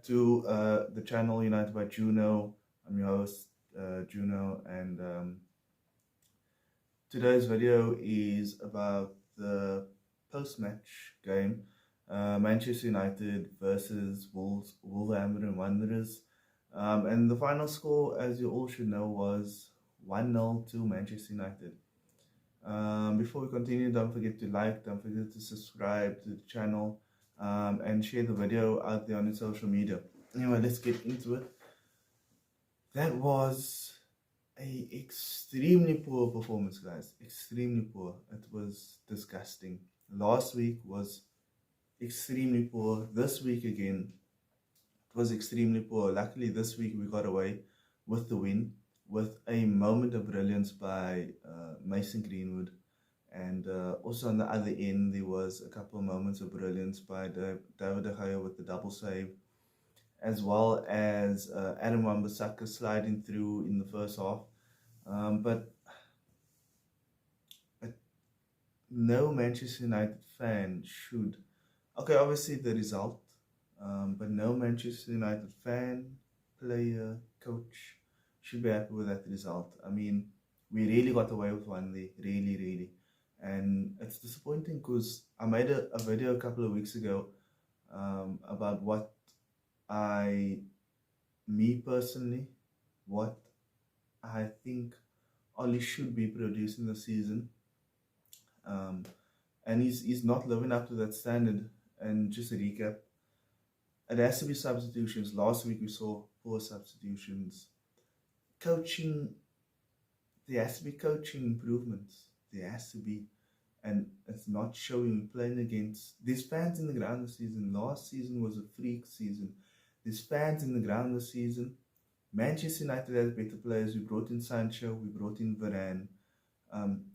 to the channel United by Juno. I'm your host, Juno, and today's video is about the post-match game, Manchester United versus Wolverhampton Wanderers. And the final score, as you all should know, was 1-0 to Manchester United. Before we continue, don't forget to like, don't forget to subscribe to the channel, and share the video out there on your social media. Anyway, let's get into it. That was a extremely poor performance, guys. Extremely poor. It was disgusting. Last week was extremely poor. This week again, it was extremely poor. Luckily, this week we got away with the win, with a moment of brilliance by Mason Greenwood. And also on the other end, there was a couple of moments of brilliance by David De Gea with the double save, as well as Adam Wan-Bissaka sliding through in the first half. But no Manchester United fan should, okay, obviously the result, but no Manchester United fan, player, coach should be happy with that result. I mean, we really got away with one there, really. And it's disappointing because I made a video a couple of weeks ago about what me personally, what I think Ollie should be producing this season. And he's not living up to that standard. And just a recap, it has to be substitutions. Last week we saw 4 substitutions. Coaching, there has to be coaching improvements. There has to be. And it's not showing. Playing against, there's fans in the ground this season. Last season was a freak season. There's fans in the ground this season. Manchester United has better players. We brought in Sancho, we brought in Varane.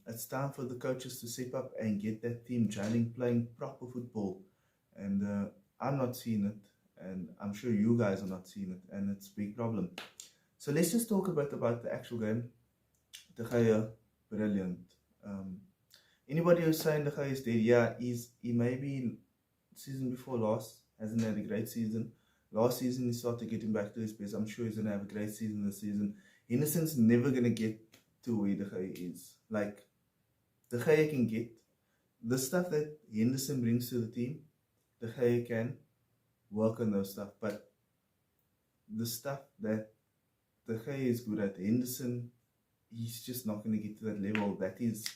It's time for the coaches to step up and get that team gelling, playing proper football. And I'm not seeing it, and I'm sure you guys are not seeing it, and it's a big problem. So let's just talk a bit about the actual game. De Gea, brilliant. Anybody who's saying De Gea is dead, yeah, he maybe season before last hasn't had a great season. Last season he started getting back to his best. I'm sure he's gonna have a great season this season. Henderson's never gonna get to where De Gea is. Like, De Gea can get the stuff that Henderson brings to the team. De Gea can work on those stuff, but the stuff that De Gea is good at, Henderson, he's just not going to get to that level. That is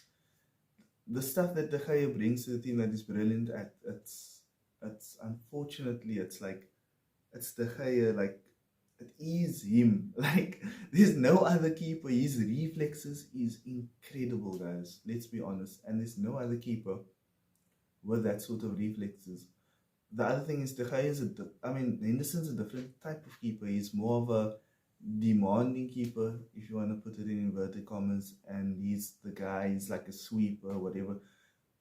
the stuff that De Gea brings to the team that is brilliant at. It's unfortunately, it's like, it's De Gea, like, it is him. Like, there's no other keeper. His reflexes is incredible, guys. Let's be honest. And there's no other keeper with that sort of reflexes. The other thing is, De Gea is Henderson's a different type of keeper. He's more of a demanding keeper, if you want to put it in inverted commas, and he's the guy, he's like a sweeper or whatever.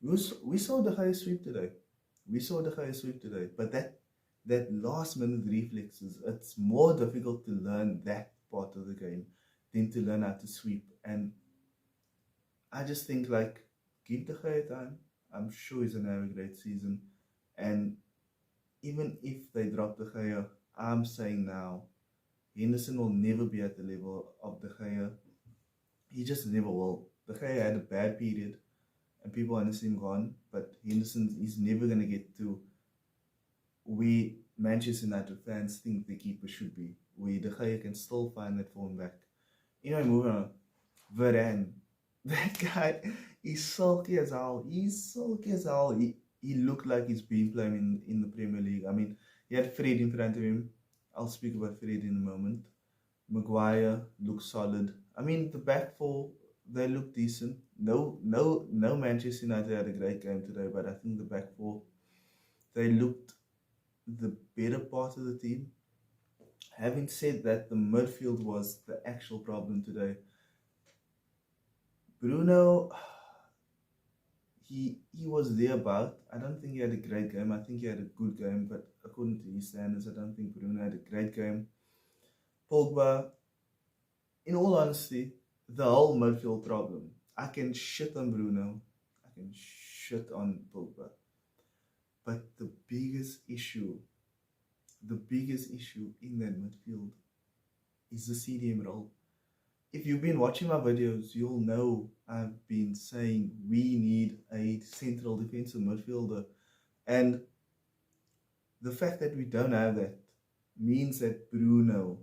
We saw De Gea sweep today. But that last minute reflexes, it's more difficult to learn that part of the game than to learn how to sweep. And I just think, like, give De Gea time. I'm sure he's going to have a great season. And even if they drop De Gea, I'm saying now, Henderson will never be at the level of De Gea. He just never will. De Gea had a bad period and people want to see him gone, but Henderson is never going to get to where Manchester United fans think the keeper should be, where De Gea can still find that form back. Anyway, moving on. Varane. That guy is sulky as hell. He looked like he's been playing in the Premier League. I mean, he had Fred in front of him. I'll speak about Fred in a moment. Maguire looks solid. I mean, the back four, they look decent. No Manchester United had a great game today, but I think the back four, they looked the better part of the team. Having said that, the midfield was the actual problem today. Bruno, he was thereabout. I don't think he had a great game. I think he had a good game, but according to his standards, I don't think Bruno had a great game. Pogba, in all honesty, the whole midfield problem. I can shit on Bruno, I can shit on Pogba, but the biggest issue the biggest issue in that midfield is the CDM role. If you've been watching my videos, you'll know I've been saying we need a central defensive midfielder. And the fact that we don't have that means that Bruno,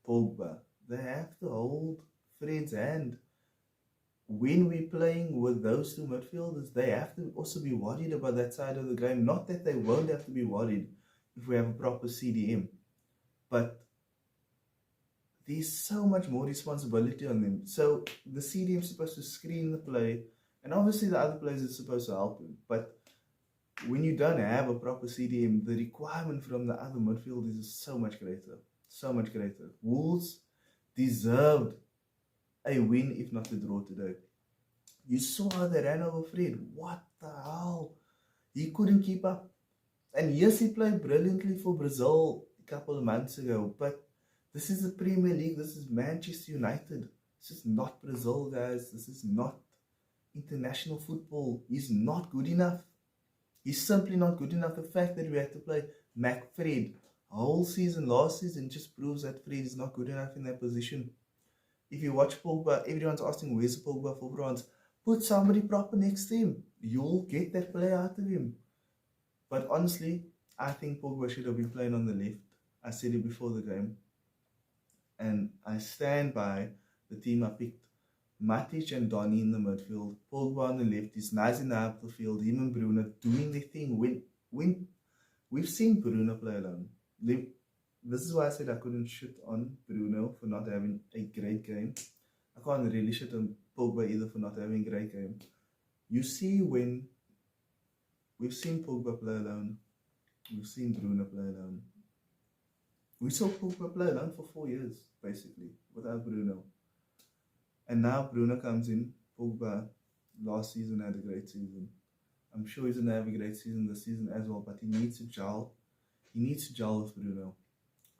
Pogba, they have to hold Fred's hand. When we're playing with those two midfielders, they have to also be worried about that side of the game. Not that they won't have to be worried if we have a proper CDM, but there's so much more responsibility on them. So the CDM is supposed to screen the play, and obviously the other players are supposed to help him. But when you don't have a proper CDM, the requirement from the other midfielders is so much greater. So much greater. Wolves deserved a win, if not a draw today. You saw how they ran over Fred. What the hell? He couldn't keep up. And yes, he played brilliantly for Brazil a couple of months ago, but this is the Premier League. This is Manchester United. This is not Brazil, guys. This is not international football. He's not good enough. He's simply not good enough. The fact that we had to play Fred a whole season last season just proves that Fred is not good enough in that position. If you watch Pogba, everyone's asking where's Pogba for France. Put somebody proper next to him. You'll get that play out of him. But honestly, I think Pogba should have been playing on the left. I said it before the game. And I stand by the team I picked. Matic and Donny in the midfield. Pogba on the left. He's nice in the half of the field. Him and Bruno doing their thing. When we've seen Bruno play alone. This is why I said I couldn't shit on Bruno for not having a great game. I can't really shit on Pogba either for not having a great game. You see, when we've seen Pogba play alone, we've seen Bruno play alone. We saw Pogba play alone for 4 years, basically, without Bruno. And now Bruno comes in. Pogba last season had a great season. I'm sure he's going to have a great season this season as well, but he needs to gel. He needs to gel with Bruno.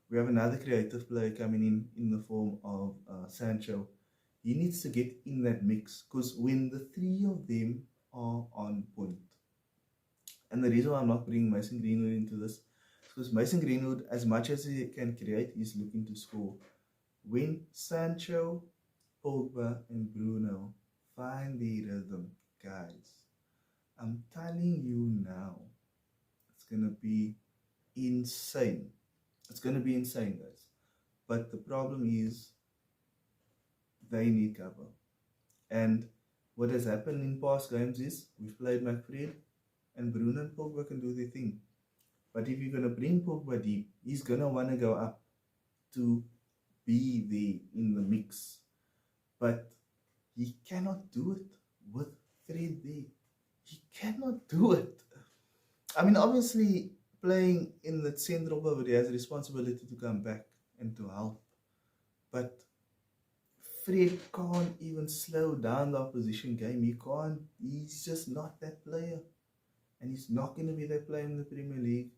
We have another creative player coming in the form of Sancho. He needs to get in that mix, because when the three of them are on point, and the reason why I'm not bringing Mason Greenwood into this is because Mason Greenwood, as much as he can create, he's looking to score. When Sancho, Pogba and Bruno find the rhythm, guys, I'm telling you now, it's going to be insane. It's going to be insane, guys. But the problem is they need cover. And what has happened in past games is we've played McFred and Bruno and Pogba can do their thing. But if you're going to bring Pogba deep, he's going to want to go up to be there in the mix. But he cannot do it with Fred there. He cannot do it. I mean, obviously, playing in the central pivot, he has a responsibility to come back and to help. But Fred can't even slow down the opposition game. He can't. He's just not that player. And he's not going to be that player in the Premier League.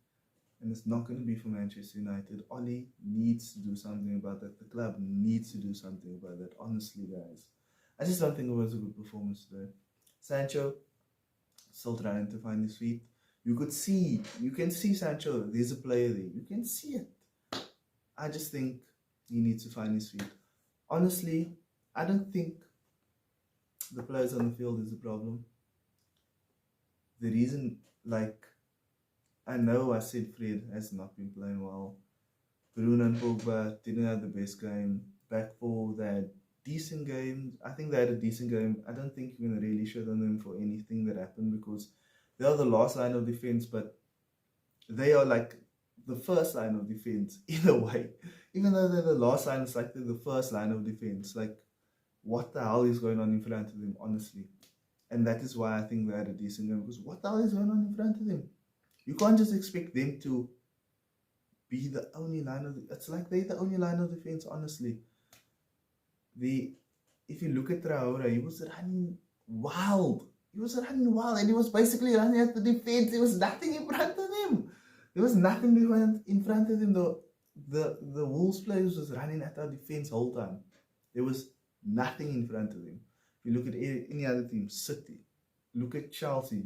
And it's not going to be for Manchester United. Oli needs to do something about that. The club needs to do something about that. Honestly, guys. I just don't think it was a good performance today. Sancho, still trying to find his feet. You can see Sancho, there's a player there. You can see it. I just think he needs to find his feet. Honestly, I don't think the players on the field is the problem. The reason, I know I said Fred has not been playing well. Bruno and Pogba didn't have the best game. Back four, they had decent games. I think they had a decent game. I don't think you're going to really shit on them for anything that happened, because they are the last line of defense, but they are like the first line of defense in a way. Even though they're the last line, it's like they're the first line of defense. Like, what the hell is going on in front of them, honestly? And that is why I think they had a decent game, because what the hell is going on in front of them? You can't just expect them to be the only line of it's like they're the only line of defense, honestly. If you look at Traore, he was running wild. And he was basically running at the defense. There was nothing in front of him. There was nothing in front of him. The Wolves players was running at our defense the whole time. There was nothing in front of him. If you look at any other team, City, look at Chelsea,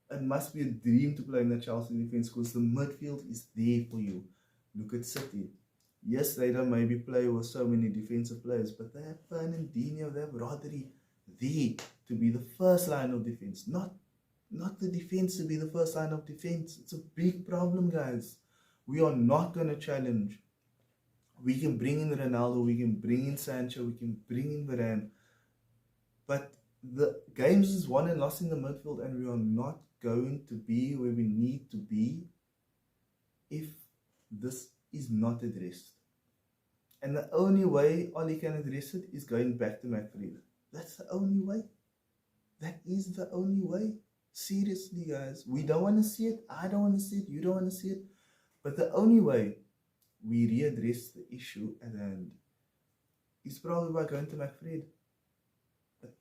it must be a dream to play in the Chelsea defense, because the midfield is there for you. Look at City. Yes, they don't maybe play with so many defensive players, but they have Fernandinho, they have Rodri there to be the first line of defense, not the defense to be the first line of defense. It's a big problem, guys. We are not going to challenge. We can bring in Ronaldo, we can bring in Sancho, we can bring in Varane, but the games is won and lost in the midfield, and we are not going to be where we need to be if this is not addressed. And the only way Oli can address it is going back to McFred. That's the only way. That is the only way. Seriously, guys. We don't want to see it. I don't want to see it. You don't want to see it. But the only way we readdress the issue at hand is probably by going to McFred. But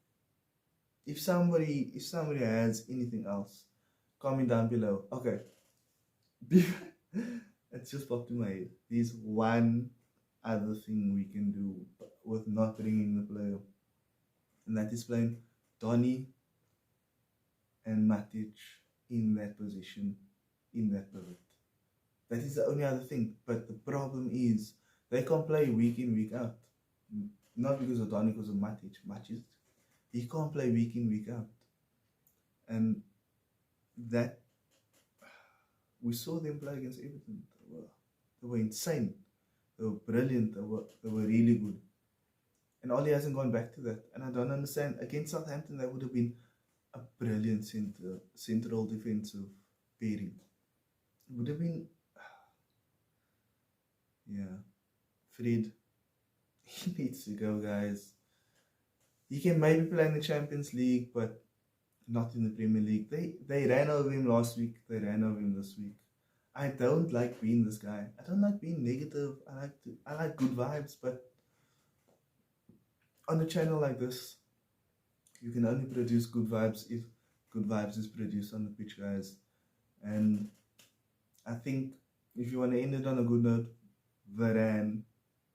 if somebody has anything else, comment down below. Okay. It's just popped in my head. There's one other thing we can do with not bringing the player, and that is playing Donny and Matic in that position, in that pivot. That is the only other thing. But the problem is they can't play week in, week out. Not because of Donny, because of Matic. He can't play week in, week out. And that, we saw them play against Everton. They were insane. They were brilliant. They were really good. And Oli hasn't gone back to that. And I don't understand. Against Southampton, that would have been a brilliant central defensive pairing. It would have been, yeah. Fred, he needs to go, guys. He can maybe play in the Champions League, but not in the Premier League. They ran over him last week. They ran over him this week. I don't like being this guy. I don't like being negative. I like good vibes, but on a channel like this, you can only produce good vibes if good vibes is produced on the pitch, guys. And I think if you want to end it on a good note, Varane,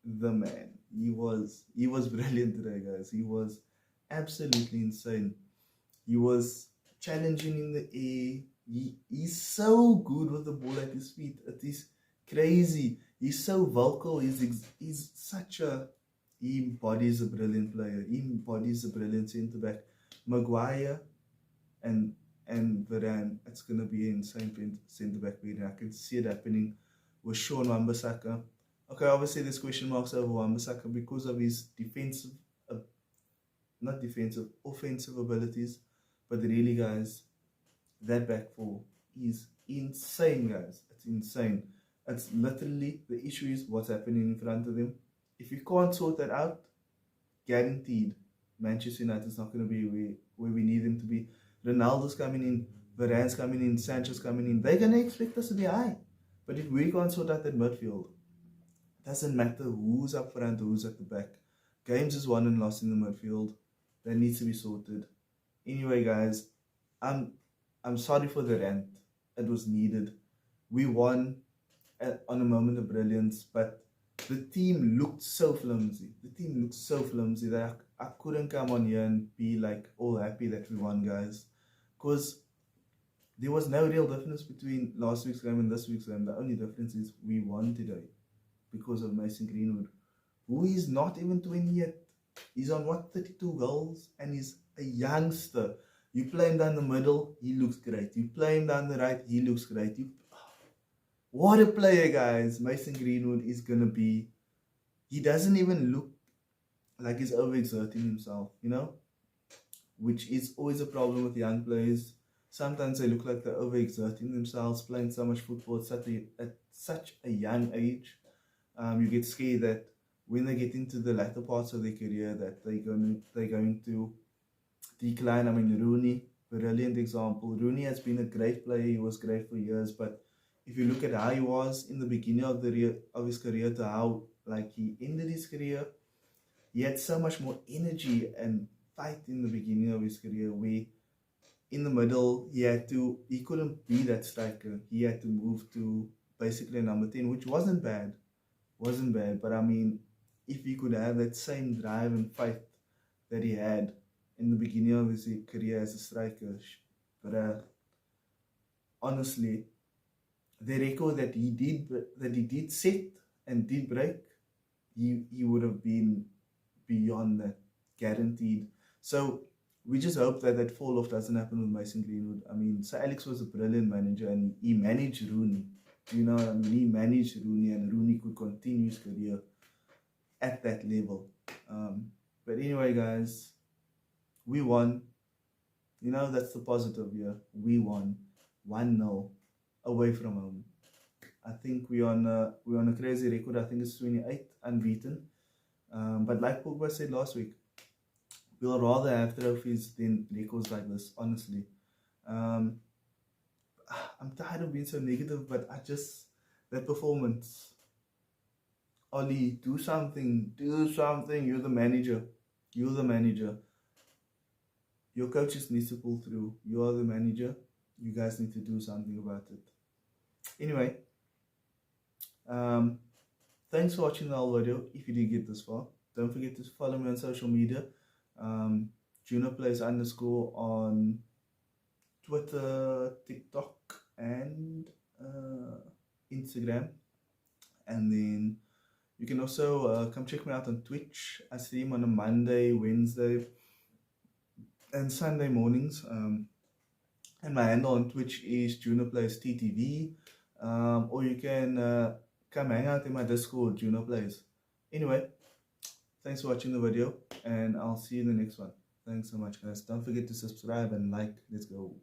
the man. He was brilliant today, guys. He was absolutely insane. He was challenging in the air. He's so good with the ball at his feet. It is crazy. He's so vocal. He's such a... He embodies a brilliant player. He embodies a brilliant centre-back. Maguire and Varane, it's going to be an insane centre-back pairing. I can see it happening with Sean Wan-Bissaka. Okay, obviously there's question marks over Wan-Bissaka because of his offensive abilities. But really, guys, that back four is insane, guys. It's insane. It's literally, the issue is what's happening in front of them. If you can't sort that out, guaranteed, Manchester United is not going to be where we need them to be. Ronaldo's coming in, Varane's coming in, Sancho's coming in. They're going to expect us to be high. But if we can't sort out that midfield, it doesn't matter who's up front, who's at the back. Games is won and lost in the midfield. That needs to be sorted. Anyway, guys, I'm sorry for the rant. It was needed. We won on a moment of brilliance, but the team looked so flimsy. That I couldn't come on here and be like all happy that we won, guys. Because there was no real difference between last week's game and this week's game. The only difference is we won today because of Mason Greenwood, who is not even 20 yet. He's on 32 goals, and he's a youngster. You play him down the middle, he looks great. You play him down the right, he looks great. What a player, guys. Mason Greenwood is going to be... He doesn't even look like he's overexerting himself, you know? Which is always a problem with young players. Sometimes they look like they're overexerting themselves, playing so much football at such a young age. You get scared that when they get into the latter parts of their career, that they're going to decline. I mean, Rooney, brilliant example. Rooney has been a great player. He was great for years, but if you look at how he was in the beginning of his career to how he ended his career, he had so much more energy and fight in the beginning of his career, where in the middle he couldn't be that striker. He had to move to basically number 10, which wasn't bad, but I mean, if he could have that same drive and fight that he had in the beginning of his career as a striker, but honestly, the record that he did set and did break, he would have been beyond that, guaranteed. So we just hope that that fall off doesn't happen with Mason Greenwood. I mean, Sir Alex was a brilliant manager, and he managed Rooney. Do you know what I mean? He managed Rooney, and Rooney could continue his career at that level. But anyway, guys, we won. You know, that's the positive here. We won 1-0 away from home. I think we're on a crazy record. I think it's 28 unbeaten. But like Pogba said last week, we'll rather have trophies than records like this, honestly. I'm tired of being so negative, but that performance. Ollie, do something. You're the manager. Your coaches need to pull through. You are the manager. You guys need to do something about it. Anyway, thanks for watching the whole video. If you did get this far, don't forget to follow me on social media. JunoPlays_ on Twitter, TikTok, and Instagram. And then you can also come check me out on Twitch. I stream on a Monday, Wednesday, and Sunday mornings. And my handle on Twitch is JunoPlays_TTV. Or you can come hang out in my Discord, JunoPlays. Anyway, thanks for watching the video, and I'll see you in the next one. Thanks so much, guys. Don't forget to subscribe and like. Let's go.